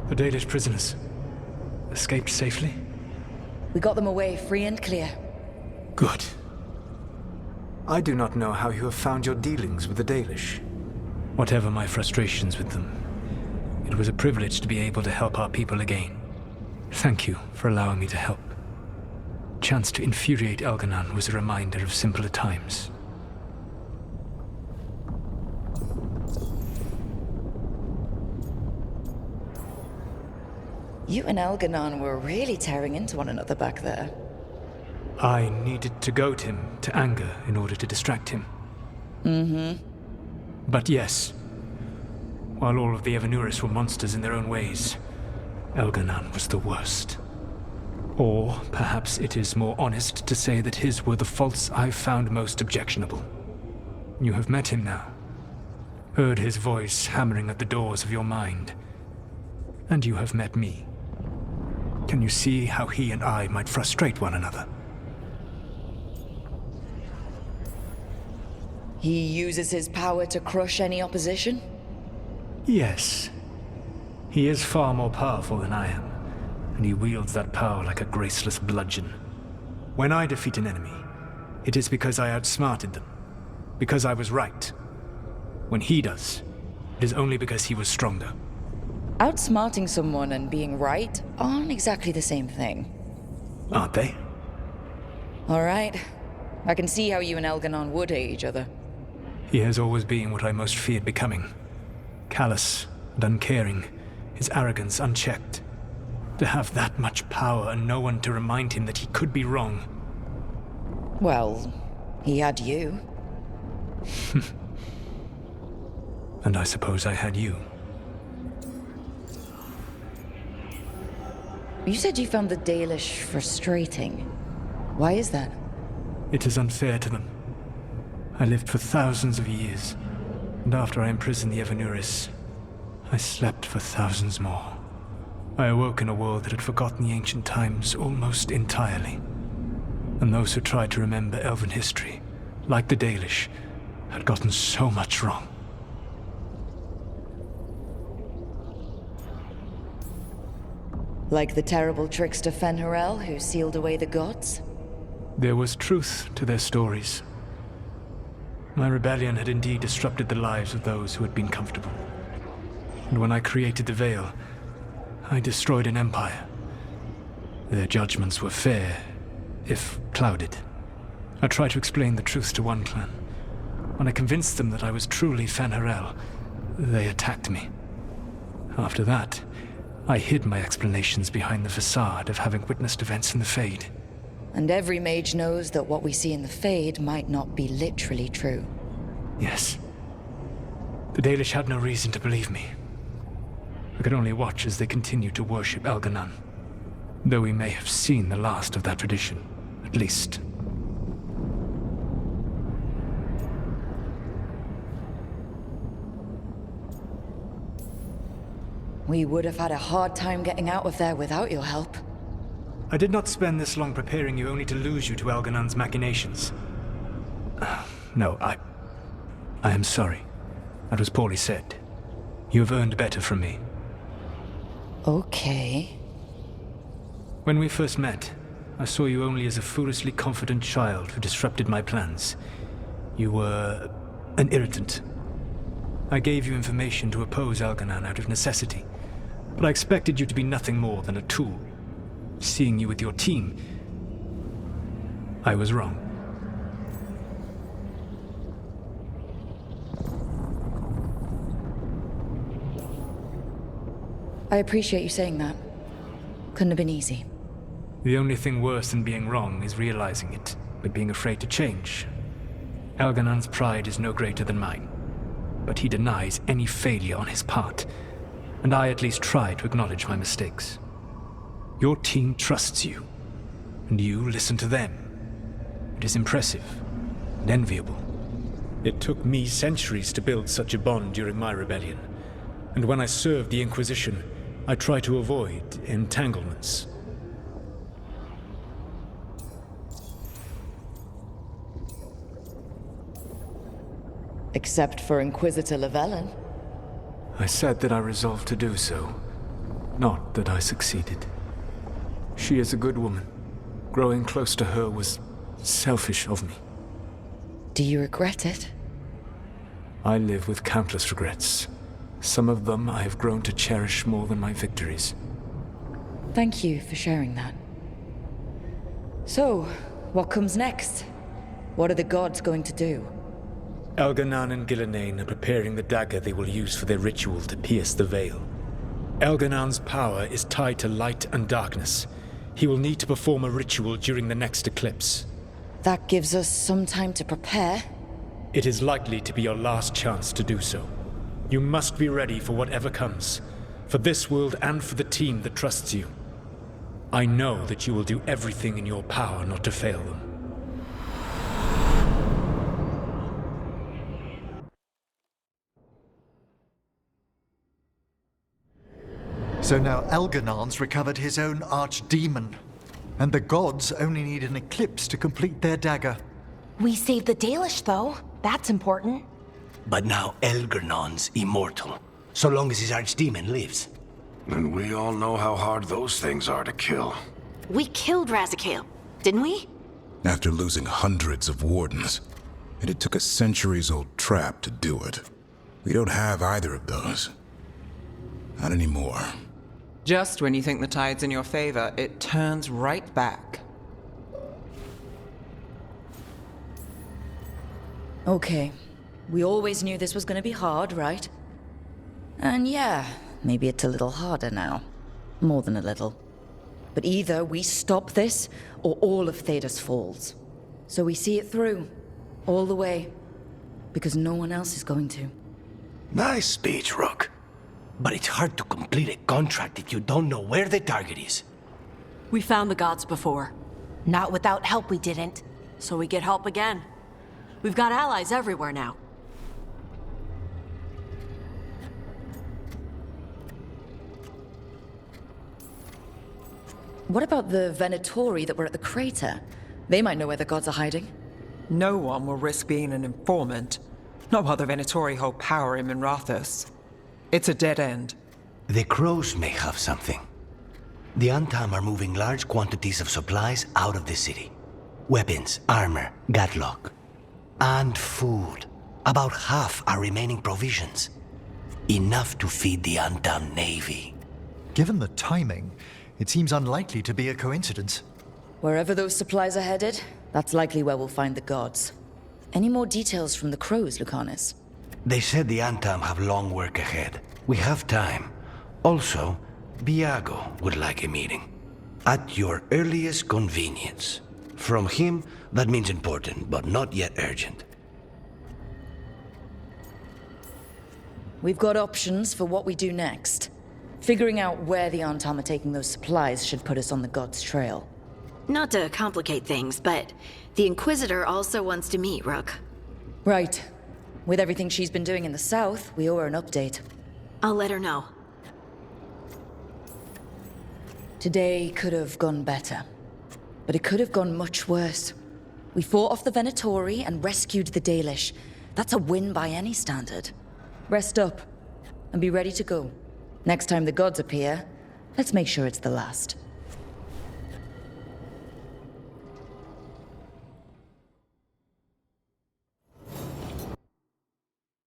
The Dalish prisoners escaped safely? We got them away free and clear. Good. I do not know how you have found your dealings with the Dalish. Whatever my frustrations with them, it was a privilege to be able to help our people again. Thank you for allowing me to help. Chance to infuriate Elganon was a reminder of simpler times. You and Elganon were really tearing into one another back there. I needed to goad him to anger in order to distract him. But yes, while all of the Evanuris were monsters in their own ways, Elganon was the worst. Or perhaps it is more honest to say that his were the faults I found most objectionable. You have met him now, heard his voice hammering at the doors of your mind, and you have met me. Can you see how he and I might frustrate one another? He uses his power to crush any opposition? Yes. He is far more powerful than I am, and he wields that power like a graceless bludgeon. When I defeat an enemy, it is because I outsmarted them, because I was right. When he does, it is only because he was stronger. Outsmarting someone and being right aren't exactly the same thing. Aren't they? All right. I can see how you and Elganon would hate each other. He has always been what I most feared becoming. Callous and uncaring, his arrogance unchecked. To have that much power and no one to remind him that he could be wrong. Well, he had you. And I suppose I had you. You said you found the Dalish frustrating. Why is that? It is unfair to them. I lived for thousands of years, and after I imprisoned the Evanuris, I slept for thousands more. I awoke in a world that had forgotten the ancient times almost entirely. And those who tried to remember Elven history, like the Dalish, had gotten so much wrong. Like the terrible trickster Fen'Harel who sealed away the gods? There was truth to their stories. My rebellion had indeed disrupted the lives of those who had been comfortable. And when I created the Veil, I destroyed an empire. Their judgments were fair, if clouded. I tried to explain the truth to one clan. When I convinced them that I was truly Fen'Harel, they attacked me. After that, I hid my explanations behind the facade of having witnessed events in the Fade. And every mage knows that what we see in the Fade might not be literally true. Yes. The Dalish had no reason to believe me. I could only watch as they continued to worship Elganon, though we may have seen the last of that tradition, at least. We would have had a hard time getting out of there without your help. I did not spend this long preparing you only to lose you to Elganon's machinations. No, I am sorry. That was poorly said. You have earned better from me. Okay. When we first met, I saw you only as a foolishly confident child who disrupted my plans. You were an irritant. I gave you information to oppose Elganon out of necessity, but I expected you to be nothing more than a tool. Seeing you with your team, I was wrong. I appreciate you saying that. Couldn't have been easy. The only thing worse than being wrong is realizing it, but being afraid to change. Elganon's pride is no greater than mine, but he denies any failure on his part, and I at least try to acknowledge my mistakes. Your team trusts you, and you listen to them. It is impressive and enviable. It took me centuries to build such a bond during my rebellion, and when I served the Inquisition, I tried to avoid entanglements. Except for Inquisitor Llewellyn. I said that I resolved to do so. Not that I succeeded. She is a good woman. Growing close to her was selfish of me. Do you regret it? I live with countless regrets. Some of them I have grown to cherish more than my victories. Thank you for sharing that. So, what comes next? What are the gods going to do? Elganan and Gillenane are preparing the dagger they will use for their ritual to pierce the veil. Elganan's power is tied to light and darkness. He will need to perform a ritual during the next eclipse. That gives us some time to prepare. It is likely to be your last chance to do so. You must be ready for whatever comes, for this world and for the team that trusts you. I know that you will do everything in your power not to fail them. So now Elganan's recovered his own archdemon, and the gods only need an eclipse to complete their dagger. We saved the Dalish, though. That's important. But now Elgernon's immortal, so long as his archdemon lives. And we all know how hard those things are to kill. We killed Razikale, didn't we? After losing hundreds of wardens, and it took a centuries-old trap to do it. We don't have either of those. Not anymore. Just when you think the tide's in your favor, it turns right back. Okay. We always knew this was gonna be hard, right? And yeah, maybe it's a little harder now. More than a little. But either we stop this, or all of Thedas falls. So we see it through. All the way. Because no one else is going to. Nice speech, Rook. But it's hard to complete a contract if you don't know where the target is. We found the gods before, Not without help, we didn't. so we get help again. We've got allies everywhere now. What about the Venatori that were at the crater? They might know where the gods are hiding. No one will risk being an informant. Not while the Venatori hold power in Minrathous. It's a dead end. The crows may have something. The Antam are moving large quantities of supplies out of the city. Weapons, armor, gatlock. And food. About half our remaining provisions. Enough to feed the Antam navy. Given the timing, it seems unlikely to be a coincidence. Wherever those supplies are headed, that's likely where we'll find the gods. Any more details from the crows, Lucanus? They said the Antam have long work ahead. We have time. Also, Biago would like a meeting. At your earliest convenience. From him, that means important, but not yet urgent. We've got options for what we do next. Figuring out where the Antam are taking those supplies should put us on the gods' trail. Not to complicate things, but the Inquisitor also wants to meet Rook. Right. With everything she's been doing in the south, we owe her an update. I'll let her know. Today could have gone better. But it could have gone much worse. We fought off the Venatori and rescued the Dalish. That's a win by any standard. Rest up, and be ready to go. Next time the gods appear, let's make sure it's the last.